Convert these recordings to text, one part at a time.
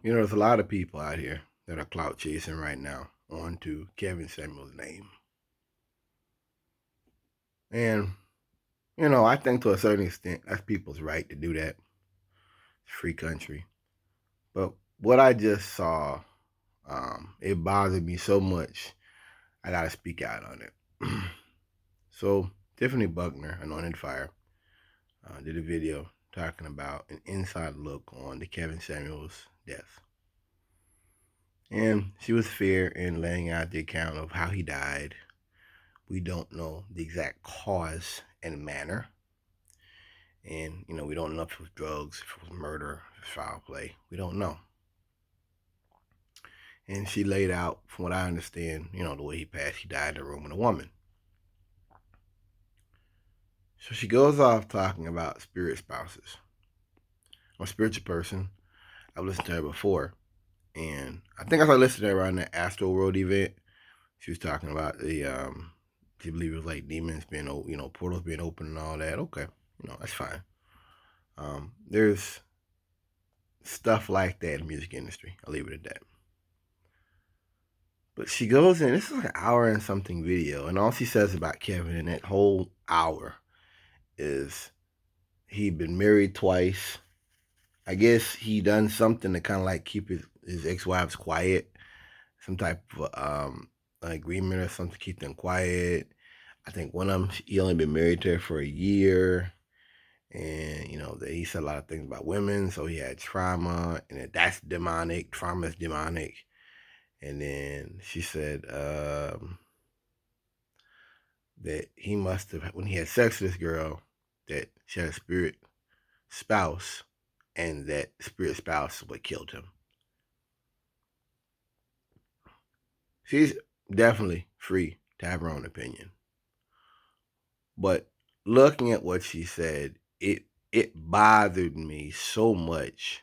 You know, there's a lot of people out here that are clout chasing right now onto Kevin Samuel's name. And, I think to a certain extent, that's people's right to do that. It's a free country. But what I just saw, it bothered me so much, I got to speak out on it. So, Tiffany Buckner, Anointed Fire, did a video talking about an inside look on the Kevin Samuels death. And she was fair in laying out the account of how he died. We don't know the exact cause and manner. And, we don't know if it was drugs, if it was murder, if it was foul play. We don't know. And she laid out, from what I understand, the way he passed, he died in a room with a woman. So she goes off talking about spirit spouses. I'm a spiritual person. I've listened to her before. And I think I started listening to her around the Astro World event. She was talking about she believed it was like demons being, portals being open and all that. Okay, that's fine. There's stuff like that in the music industry. I'll leave it at that. But she goes in, this is like an hour and something video, and all she says about Kevin in that whole hour is he'd been married twice. I guess he done something to kind of like keep his ex-wives quiet, some type of agreement or something to keep them quiet. I think one of them, he only been married to her for a year. And, that he said a lot of things about women. So he had trauma, and that's demonic. Trauma is demonic. And then she said that he must have, when he had sex with this girl, that she had a spirit spouse, and that spirit spouse what killed him. She's definitely free to have her own opinion. But looking at what she said, it bothered me so much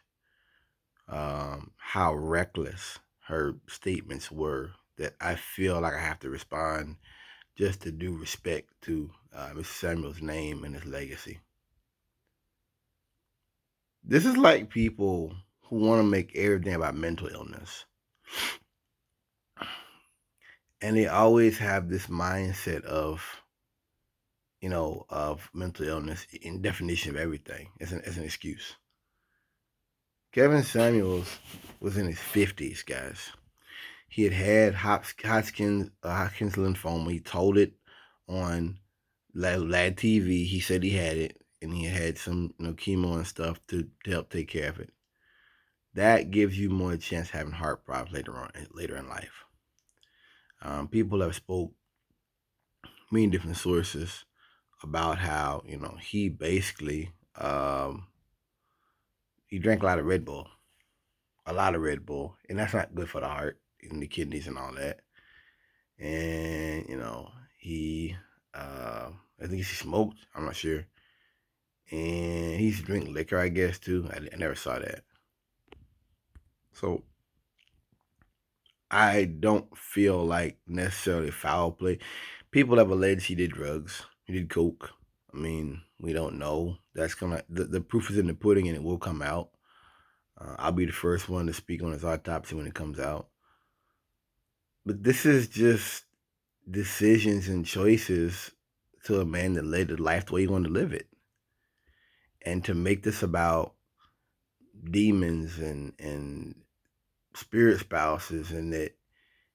how reckless her statements were that I feel like I have to respond just to do respect to Mr. Samuel's name and his legacy. This is like people who want to make everything about mental illness. And they always have this mindset of, of mental illness in definition of everything as an excuse. Kevin Samuels was in his 50s, guys. He had Hodgkin's lymphoma. He told it on Lad TV. He said he had it, and he had some chemo and stuff to help take care of it. That gives you more chance of having heart problems later in life. People have spoke many different sources about how he basically he drank a lot of Red Bull, and that's not good for the heart and the kidneys and all that. And he I think he smoked. I'm not sure. And he used to drink liquor, I guess, too. I never saw that. So I don't feel like necessarily foul play. People have alleged he did drugs. He did coke. I mean, we don't know. That's gonna the proof is in the pudding, and it will come out. I'll be the first one to speak on his autopsy when it comes out. But this is just decisions and choices to a man that led the life the way he wanted to live it. And to make this about demons and spirit spouses, and that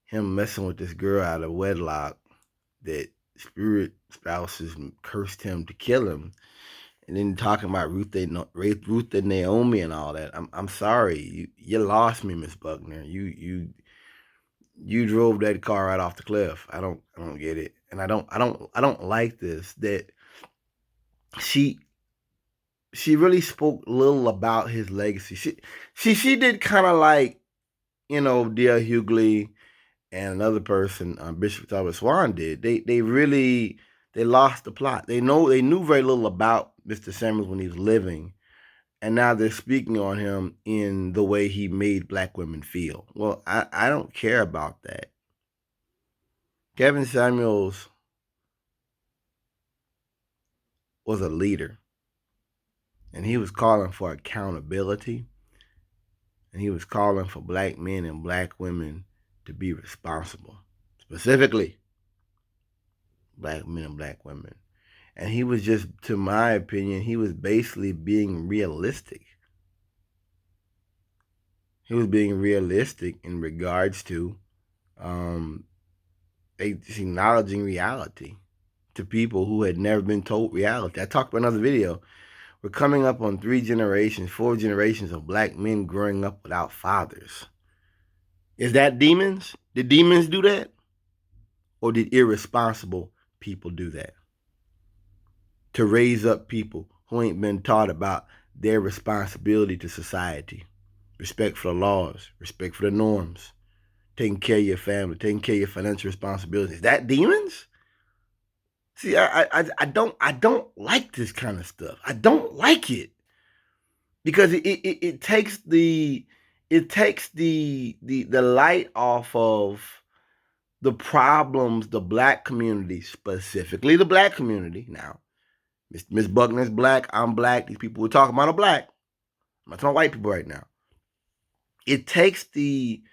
him messing with this girl out of wedlock, that spirit spouses cursed him to kill him, and then talking about Ruth and Naomi and all that. I'm sorry, you lost me, Miss Buckner. You drove that car right off the cliff. I don't get it, and I don't like this. That she really spoke little about his legacy. She did kind of like D.L. Hughley and another person, Bishop Thomas Swan did. They really they lost the plot. They knew very little about Mr. Samuels when he was living, and now they're speaking on him in the way he made black women feel. Well, I don't care about that. Kevin Samuels was a leader, and he was calling for accountability. and he was calling for black men and black women to be responsible, specifically black men and black women. And he was just, to my opinion, he was basically being realistic. He was being realistic in regards to um, acknowledging reality to people who had never been told reality. I talked about another video. We're coming up on 3 generations, 4 generations of black men growing up without fathers. Is that demons? Did demons do that? Or did irresponsible people do that? To raise up people who ain't been taught about their responsibility to society. Respect for the laws, respect for the norms, taking care of your family, taking care of your financial responsibilities. Is that demons? See, I don't like this kind of stuff. I don't like it because it takes the light off of the problems the black community, specifically the black community. Now, Miss Buckner's black, I'm black. These people we're talking about are black. I'm not talking about white people right now. It takes the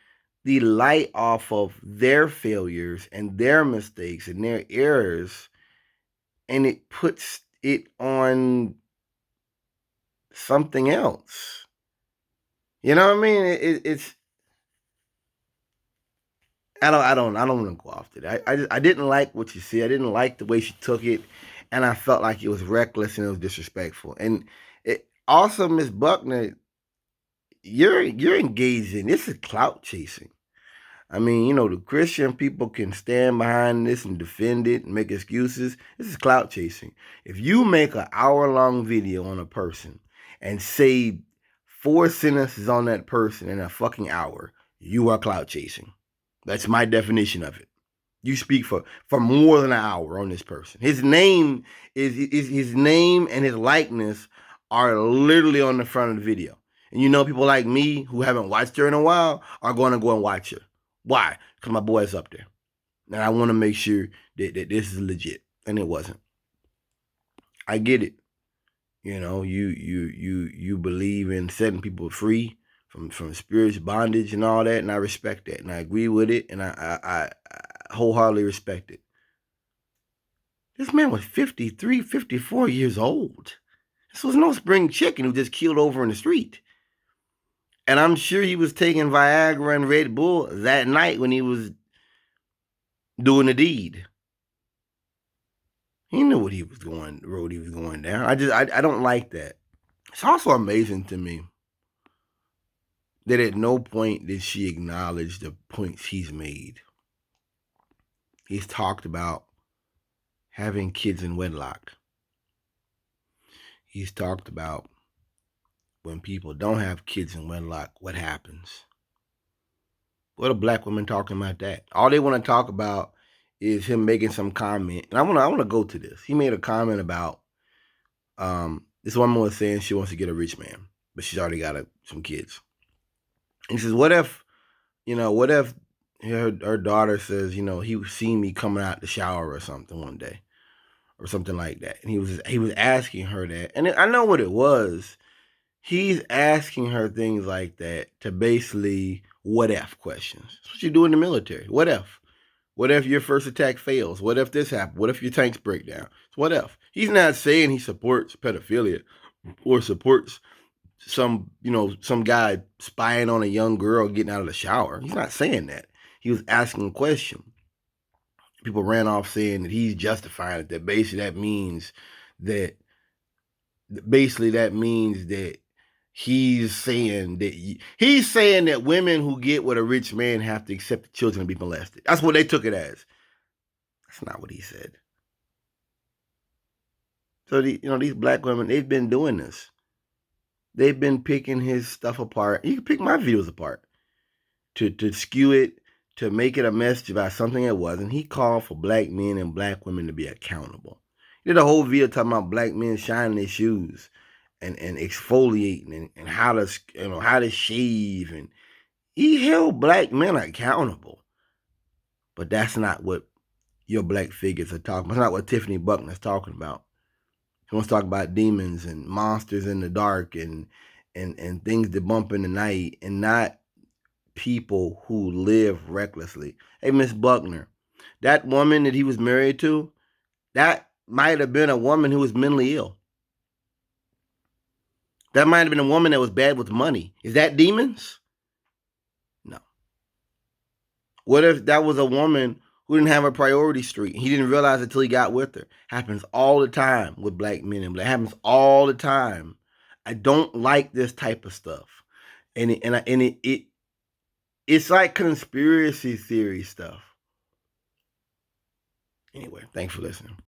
light off of their failures and their mistakes and their errors, and it puts it on something else. You know what I mean? It's I don't want to go off today. I didn't like what you said. I didn't like the way she took it, and I felt like it was reckless and it was disrespectful. And it also, Miss Buckner, you're engaged in this is clout chasing. I mean, you know, the Christian people can stand behind this and defend it and make excuses. This is clout chasing. If you make an hour-long video on a person and say 4 sentences on that person in a fucking hour, you are clout chasing. That's my definition of it. You speak for more than an hour on this person. His name is his name and his likeness are literally on the front of the video. And you know, people like me who haven't watched her in a while are going to go and watch her. Why? Because my boy's up there. And I want to make sure that this is legit. And it wasn't. I get it. You know, you believe in setting people free from spiritual bondage and all that, and I respect that. And I agree with it, and I wholeheartedly respect it. This man was 53, 54 years old. This was no spring chicken who just keeled over in the street. And I'm sure he was taking Viagra and Red Bull that night when he was doing the deed. He knew what he was going, the road he was going down. I don't like that. It's also amazing to me that at no point did she acknowledge the points he's made. He's talked about having kids in wedlock. He's talked about when people don't have kids in wedlock, what happens? What are black women talking about that? All they want to talk about is him making some comment. And I want to go to this. He made a comment about this woman was saying she wants to get a rich man, but she's already got some kids. And he says, what if her daughter says, you know, he seen me coming out the shower or something one day, or something like that. And he was asking her that. And I know what it was. He's asking her things like that to basically what if questions. That's what you do in the military. What if? What if your first attack fails? What if this happens? What if your tanks break down? What if? He's not saying he supports pedophilia or supports some guy spying on a young girl getting out of the shower. He's not saying that. He was asking a question. People ran off saying that he's justifying it. That means that he's saying that women who get with a rich man have to accept the children to be molested. That's what they took it as. That's not what he said. So these black women, they've been doing this. They've been picking his stuff apart. You can pick my videos apart to skew it, to make it a message about something it wasn't. He called for black men and black women to be accountable. He did a whole video talking about black men shining their shoes and exfoliating and how to shave, and he held black men accountable. But that's not what your black figures are talking about. That's not what Tiffany Buckner is talking about. He wants to talk about demons and monsters in the dark and and things that bump in the night, and not people who live recklessly. Hey, Miss Buckner, that woman that he was married to, that might have been a woman who was mentally ill. That might have been a woman that was bad with money. Is that demons? No. What if that was a woman who didn't have a priority street? He didn't realize it until he got with her. Happens all the time with black men and black. Happens all the time. I don't like this type of stuff, and it's like conspiracy theory stuff. Anyway, thanks for listening.